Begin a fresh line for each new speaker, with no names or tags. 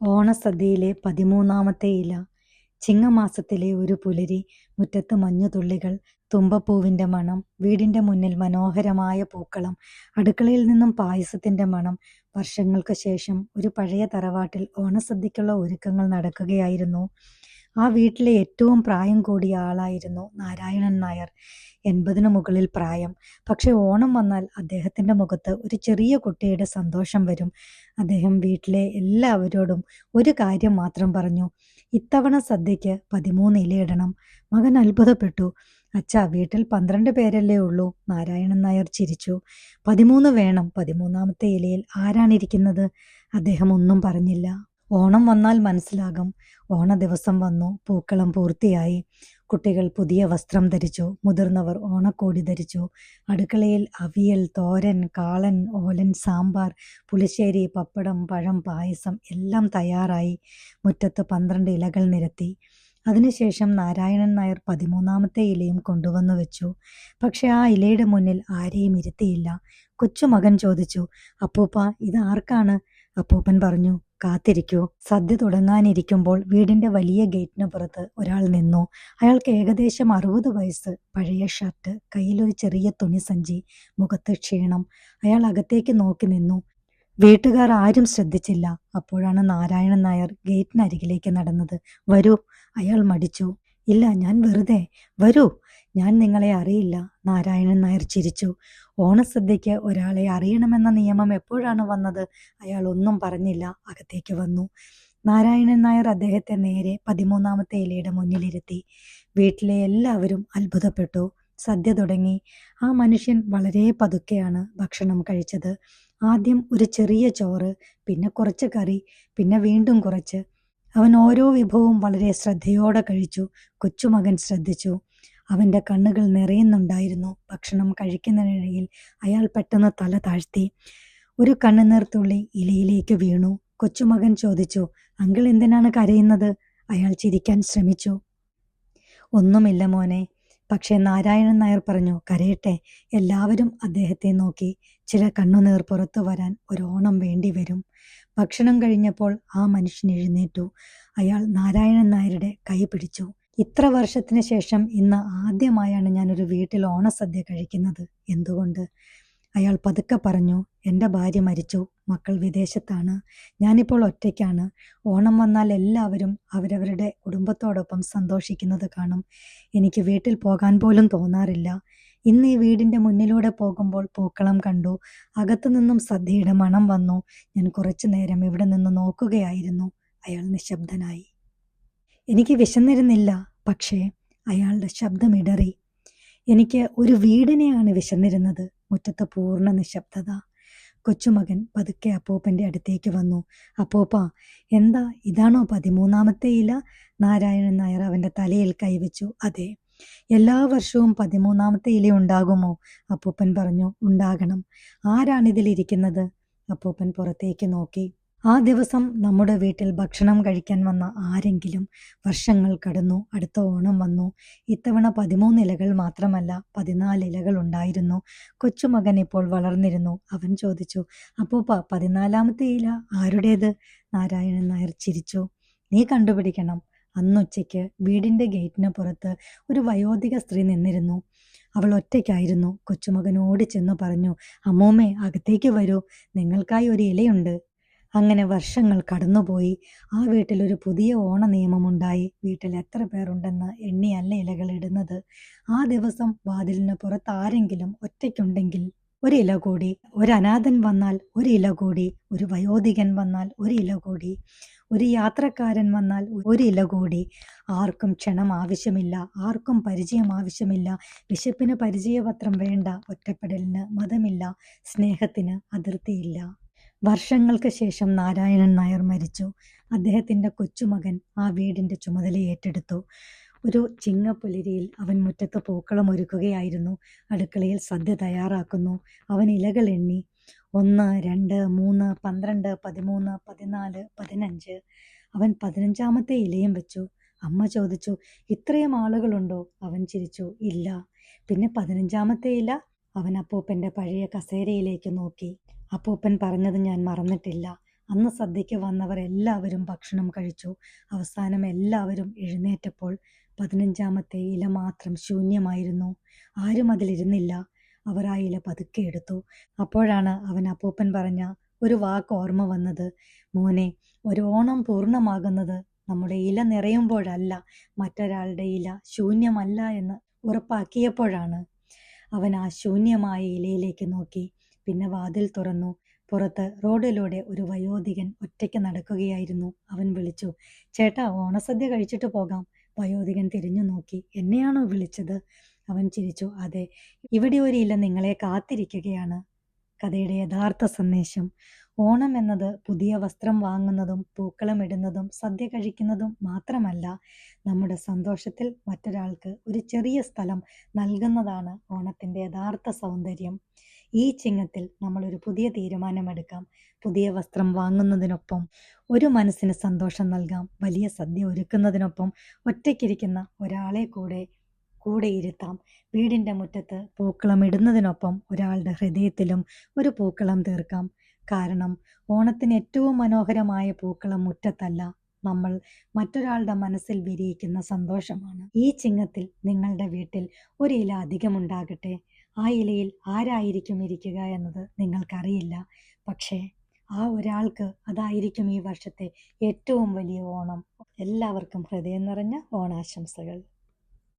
ഓണസദ്യയിലെ 13-ാമത്തെ ഇല. ചിങ്ങമാസത്തിലെ ഒരു പുലരി. മുറ്റത്ത് മഞ്ഞുതുള്ളികൾ, തുമ്പപ്പൂവിന്റെ മണം, വീടിന്റെ മുന്നിൽ മനോഹരമായ പൂക്കളം, അടുക്കളയിൽ നിന്നും പായസത്തിന്റെ മണം. വർഷങ്ങൾക്ക് ശേഷം ഒരു പഴയ തറവാട്ടിൽ ഓണസദ്യക്കുള്ള ഒരുക്കങ്ങൾ നടക്കുകയായിരുന്നു. ആ വീട്ടിലെ ഏറ്റവും പ്രായം കൂടിയ ആളായിരുന്നു നാരായണൻ നായർ. 80-ന് മുകളിൽ പ്രായം. പക്ഷെ ഓണം വന്നാൽ അദ്ദേഹത്തിന്റെ മുഖത്ത് ഒരു ചെറിയ കുട്ടിയുടെ സന്തോഷം വരും. അദ്ദേഹം വീട്ടിലെ എല്ലാവരോടും ഒരു കാര്യം മാത്രം പറഞ്ഞു: ഇത്തവണ സദ്യക്ക് 13 ഇലയിടണം. മകൻ അത്ഭുതപ്പെട്ടു. അച്ഛാ, വീട്ടിൽ 12 പേരല്ലേ ഉള്ളൂ? നാരായണൻ നായർ ചിരിച്ചു. 13 വേണം. 13-ാമത്തെ ഇലയിൽ ആരാണിരിക്കുന്നത്? അദ്ദേഹം ഒന്നും പറഞ്ഞില്ല. ഓണം വന്നാൽ മനസ്സിലാകും. ഓണ ദിവസം വന്നു. പൂക്കളം പൂർത്തിയായി. കുട്ടികൾ പുതിയ വസ്ത്രം ധരിച്ചു. മുതിർന്നവർ ഓണക്കോടി ധരിച്ചു. അടുക്കളയിൽ അവിയൽ, തോരൻ, കാളൻ, ഓലൻ, സാമ്പാർ, പുളിശ്ശേരി, പപ്പടം, പഴം, പായസം എല്ലാം തയ്യാറായി. മുറ്റത്ത് 12 ഇലകൾ നിരത്തി. അതിനുശേഷം നാരായണൻ നായർ 13-ാമത്തെ ഇലയും കൊണ്ടുവന്നു വെച്ചു. പക്ഷെ ആ ഇലയുടെ മുന്നിൽ ആരെയും ഇരുത്തിയില്ല. കൊച്ചുമകൻ ചോദിച്ചു: അപ്പൂപ്പ, ഇത് ആർക്കാണ്? അപ്പൂപ്പൻ പറഞ്ഞു: കാത്തിരിക്കൂ. സദ്യ തുടങ്ങാനിരിക്കുമ്പോൾ വീടിന്റെ വലിയ ഗേറ്റിന് പുറത്ത് ഒരാൾ നിന്നു. അയാൾക്ക് ഏകദേശം 60 വയസ്സ്. പഴയ ഷർട്ട്, കയ്യിലൊരു ചെറിയ തുണിസഞ്ചി, മുഖത്ത് ക്ഷീണം. അയാൾ അകത്തേക്ക് നോക്കി നിന്നു. വീട്ടുകാർ ആരും ശ്രദ്ധിച്ചില്ല. അപ്പോഴാണ് നാരായണൻ നായർ ഗേറ്റിനരികിലേക്ക് നടന്നത്. വരൂ. അയാൾ മടിച്ചു. ഇല്ല, ഞാൻ വെറുതെ. വരൂ. ഞാൻ നിങ്ങളെ അറിയില്ല. നാരായണൻ നായർ ചിരിച്ചു. ഓണസദ്യക്ക് ഒരാളെ അറിയണമെന്ന നിയമം എപ്പോഴാണ് വന്നത്? അയാൾ ഒന്നും പറഞ്ഞില്ല. അകത്തേക്ക് വന്നു. നാരായണൻ നായർ അദ്ദേഹത്തെ നേരെ 13-ാമത്തെ ഇലയുടെ മുന്നിലിരുത്തി. വീട്ടിലെ എല്ലാവരും അത്ഭുതപ്പെട്ടു. സദ്യ തുടങ്ങി. ആ മനുഷ്യൻ വളരെ പതുക്കെയാണ് ഭക്ഷണം കഴിച്ചത്. ആദ്യം ഒരു ചെറിയ ചോറ്, പിന്നെ കുറച്ച് കറി, പിന്നെ വീണ്ടും കുറച്ച്. അവൻ ഓരോ വിഭവവും വളരെ ശ്രദ്ധയോടെ കഴിച്ചു. കൊച്ചുമകൻ ശ്രദ്ധിച്ചു. അവന്റെ കണ്ണുകൾ നിറയുന്നുണ്ടായിരുന്നു. ഭക്ഷണം കഴിക്കുന്നതിനിടയിൽ അയാൾ പെട്ടെന്ന് തല താഴ്ത്തി. ഒരു കണ്ണുനീർത്തുള്ളി ഇലയിലേക്ക് വീണു. കൊച്ചുമകൻ ചോദിച്ചു: അങ്കിൾ എന്തിനാണ് കരയുന്നത്? അയാൾ ചിരിക്കാൻ ശ്രമിച്ചു. ഒന്നുമില്ല മോനെ. പക്ഷേ നാരായണൻ നായർ പറഞ്ഞു: കരയട്ടെ. എല്ലാവരും അദ്ദേഹത്തെ നോക്കി. ചില കണ്ണുനീർ പുറത്തു വരാൻ ഒരോണം വേണ്ടിവരും. ഭക്ഷണം കഴിഞ്ഞപ്പോൾ ആ മനുഷ്യൻ എഴുന്നേറ്റു. അയാൾ നാരായണൻ നായരുടെ കൈ പിടിച്ചു. ഇത്ര വർഷത്തിന് ശേഷം ഇന്ന് ആദ്യമായാണ് ഞാനൊരു വീട്ടിൽ ഓണസദ്യ കഴിക്കുന്നത്. എന്തുകൊണ്ട്? അയാൾ പതുക്കെ പറഞ്ഞു: എൻ്റെ ഭാര്യ മരിച്ചു. മക്കൾ വിദേശത്താണ്. ഞാനിപ്പോൾ ഒറ്റയ്ക്കാണ്. ഓണം വന്നാൽ എല്ലാവരും അവരവരുടെ കുടുംബത്തോടൊപ്പം സന്തോഷിക്കുന്നത് കാണും. എനിക്ക് വീട്ടിൽ പോകാൻ പോലും തോന്നാറില്ല. ഇന്ന് ഈ വീടിൻ്റെ മുന്നിലൂടെ പോകുമ്പോൾ പൂക്കളം കണ്ടു. അകത്തു നിന്നും സദ്യയുടെ മണം വന്നു. ഞാൻ കുറച്ചു നേരം ഇവിടെ നിന്ന് നോക്കുകയായിരുന്നു. അയാൾ നിശബ്ദനായി. എനിക്ക് വിശന്നിരുന്നില്ല. പക്ഷേ അയാളുടെ ശബ്ദം ഇടറി. എനിക്ക് ഒരു വീടിനെയാണ് വിശന്നിരുന്നത്. മുറ്റത്ത് പൂർണ്ണ നിശബ്ദത. കൊച്ചുമകൻ പതുക്കെ അപ്പൂപ്പൻ്റെ അടുത്തേക്ക് വന്നു. അപ്പൂപ്പ, എന്താ, ഇതാണോ 13-ാമത്തെ ഇല? നാരായണൻ നായർ അവൻ്റെ തലയിൽ കൈവച്ചു. അതെ. എല്ലാ വർഷവും 13-ാമത്തെ ഇല ഉണ്ടാകുമോ? അപ്പൂപ്പൻ പറഞ്ഞു. ഉണ്ടാകണം. ആരാണിതിലിരിക്കുന്നത്? അപ്പൂപ്പൻ പുറത്തേക്ക് നോക്കി. ആ ദിവസം നമ്മുടെ വീട്ടിൽ ഭക്ഷണം കഴിക്കാൻ വന്ന ആരെങ്കിലും. വർഷങ്ങൾ കടന്നു. അടുത്ത ഓണം വന്നു. ഇത്തവണ 13 ഇലകൾ മാത്രമല്ല, 14 ഇലകൾ ഉണ്ടായിരുന്നു. കൊച്ചുമകൻ ഇപ്പോൾ വളർന്നിരുന്നു. അവൻ ചോദിച്ചു: അപ്പൂപ്പ, 14-ാമത്തെ ഇല ആരുടേത്? നാരായണൻ നായർ ചിരിച്ചു. നീ കണ്ടുപിടിക്കണം. അന്നുച്ചയ്ക്ക് വീടിന്റെ ഗേറ്റിന് പുറത്ത് ഒരു വയോധിക സ്ത്രീ നിന്നിരുന്നു. അവൾ ഒറ്റയ്ക്കായിരുന്നു. കൊച്ചുമകൻ ഓടിച്ചെന്നു പറഞ്ഞു: അമ്മൂമ്മേ, അകത്തേക്ക് വരൂ. നിങ്ങൾക്കായി ഒരു ഇലയുണ്ട്. അങ്ങനെ വർഷങ്ങൾ കടന്നുപോയി. ആ വീട്ടിൽ ഒരു പുതിയ ഓണ നിയമമുണ്ടായി. വീട്ടിൽ എത്ര പേരുണ്ടെന്ന് എണ്ണിയല്ല ഇലകൾ ഇടുന്നത്. ആ ദിവസം വാതിലിന് പുറത്ത് ആരെങ്കിലും ഒറ്റയ്ക്കുണ്ടെങ്കിൽ ഒരു ഇല കൂടി. ഒരു അനാഥൻ വന്നാൽ ഒരു ഇല കൂടി. ഒരു വയോധികൻ വന്നാൽ ഒരു ഇല കൂടി. ഒരു യാത്രക്കാരൻ വന്നാൽ ഒരു ഇല കൂടി. ആർക്കും ക്ഷണം ആവശ്യമില്ല. ആർക്കും പരിചയം ആവശ്യമില്ല. വിശപ്പിന് പരിചയപത്രം വേണ്ട. ഒറ്റപ്പെടലിന് മതമില്ല. സ്നേഹത്തിന് അതിർത്തിയില്ല. വർഷങ്ങൾക്ക് ശേഷം നാരായണൻ നായർ മരിച്ചു. അദ്ദേഹത്തിൻ്റെ കൊച്ചുമകൻ ആ വീടിൻ്റെ ചുമതല ഏറ്റെടുത്തു. ഒരു ചിങ്ങപ്പുലരിയിൽ അവൻ മുറ്റത്ത് പൂക്കളം ഒരുക്കുകയായിരുന്നു. അടുക്കളയിൽ സദ്യ തയ്യാറാക്കുന്നു. അവൻ ഇലകൾ എണ്ണി. 1, 2, 3, 12, 13, 14, 15. അവൻ 15-ാമത്തെ ഇലയും വെച്ചു. അമ്മ ചോദിച്ചു: ഇത്രയും ആളുകളുണ്ടോ? അവൻ ചിരിച്ചു. ഇല്ല. പിന്നെ 15-ാമത്തെ ഇല? അവൻ അപ്പൂപ്പൻ്റെ പഴയ കസേരയിലേക്ക് നോക്കി. അപ്പൂപ്പൻ പറഞ്ഞത് ഞാൻ മറന്നിട്ടില്ല. അന്ന് സദ്യക്ക് വന്നവർ എല്ലാവരും ഭക്ഷണം കഴിച്ചു. അവസാനം എല്ലാവരും എഴുന്നേറ്റപ്പോൾ 15ാമത്തെ ഇല മാത്രം ശൂന്യമായിരുന്നു. ആരും അതിലിരുന്നില്ല. അവർ ആ ഇല പതുക്കെ എടുത്തു. അപ്പോഴാണ് അവൻ അപ്പൂപ്പൻ പറഞ്ഞ ഒരു വാക്ക് ഓർമ്മ വന്നത്. മോനെ, ഒരു ഓണം പൂർണ്ണമാകുന്നത് നമ്മുടെ ഇല നിറയുമ്പോഴല്ല, മറ്റൊരാളുടെ ഇല ശൂന്യമല്ല എന്ന് ഉറപ്പാക്കിയപ്പോഴാണ്. അവൻ ആ ശൂന്യമായ ഇലയിലേക്ക് നോക്കി. പിന്നെ വാതിൽ തുറന്നു. പുറത്ത് റോഡിലൂടെ ഒരു വയോധികൻ ഒറ്റയ്ക്ക് നടക്കുകയായിരുന്നു. അവൻ വിളിച്ചു, ചേട്ടാ, ഓണസദ്യ കഴിച്ചിട്ട് പോകാം. വയോധികൻ തിരിഞ്ഞു നോക്കി. എന്നെയാണോ വിളിച്ചത്? അവൻ ചിരിച്ചു. അതെ, ഇവിടെ ഒരു ഇല നിങ്ങളെ കാത്തിരിക്കുകയാണ്. കഥയുടെ യഥാർത്ഥ സന്ദേശം: ഓണം എന്നത് പുതിയ വസ്ത്രം വാങ്ങുന്നതും പൂക്കളം ഇടുന്നതും സദ്യ കഴിക്കുന്നതും മാത്രമല്ല, നമ്മുടെ സന്തോഷത്തിൽ മറ്റൊരാൾക്ക് ഒരു ചെറിയ സ്ഥലം നൽകുന്നതാണ് ഓണത്തിൻ്റെ യഥാർത്ഥ സൗന്ദര്യം. ഈ ചിങ്ങത്തിൽ നമ്മളൊരു പുതിയ തീരുമാനമെടുക്കാം. പുതിയ വസ്ത്രം വാങ്ങുന്നതിനൊപ്പം ഒരു മനസ്സിന് സന്തോഷം നൽകാം. വലിയ സദ്യ ഒരുക്കുന്നതിനൊപ്പം ഒറ്റയ്ക്കിരിക്കുന്ന ഒരാളെ കൂടെ ഇരുത്താം. വീടിൻ്റെ മുറ്റത്ത് പൂക്കളം ഇടുന്നതിനൊപ്പം ഒരാളുടെ ഹൃദയത്തിലും ഒരു പൂക്കളം തീർക്കാം. കാരണം ഓണത്തിന് ഏറ്റവും മനോഹരമായ പൂക്കളം മുറ്റത്തല്ല, നമ്മൾ മറ്റൊരാളുടെ മനസ്സിൽ വിരിയിക്കുന്ന സന്തോഷമാണ്. ഈ ചിങ്ങത്തിൽ നിങ്ങളുടെ വീട്ടിൽ ഒരു ഇല അധികമുണ്ടാകട്ടെ. ആ ഇലയിൽ ആരായിരിക്കും ഇരിക്കുക എന്നത് നിങ്ങൾക്കറിയില്ല. പക്ഷേ ആ ഒരാൾക്ക് അതായിരിക്കും ഈ വർഷത്തെ ഏറ്റവും വലിയ ഓണം. എല്ലാവർക്കും ഹൃദയം നിറഞ്ഞ ഓണാശംസകൾ.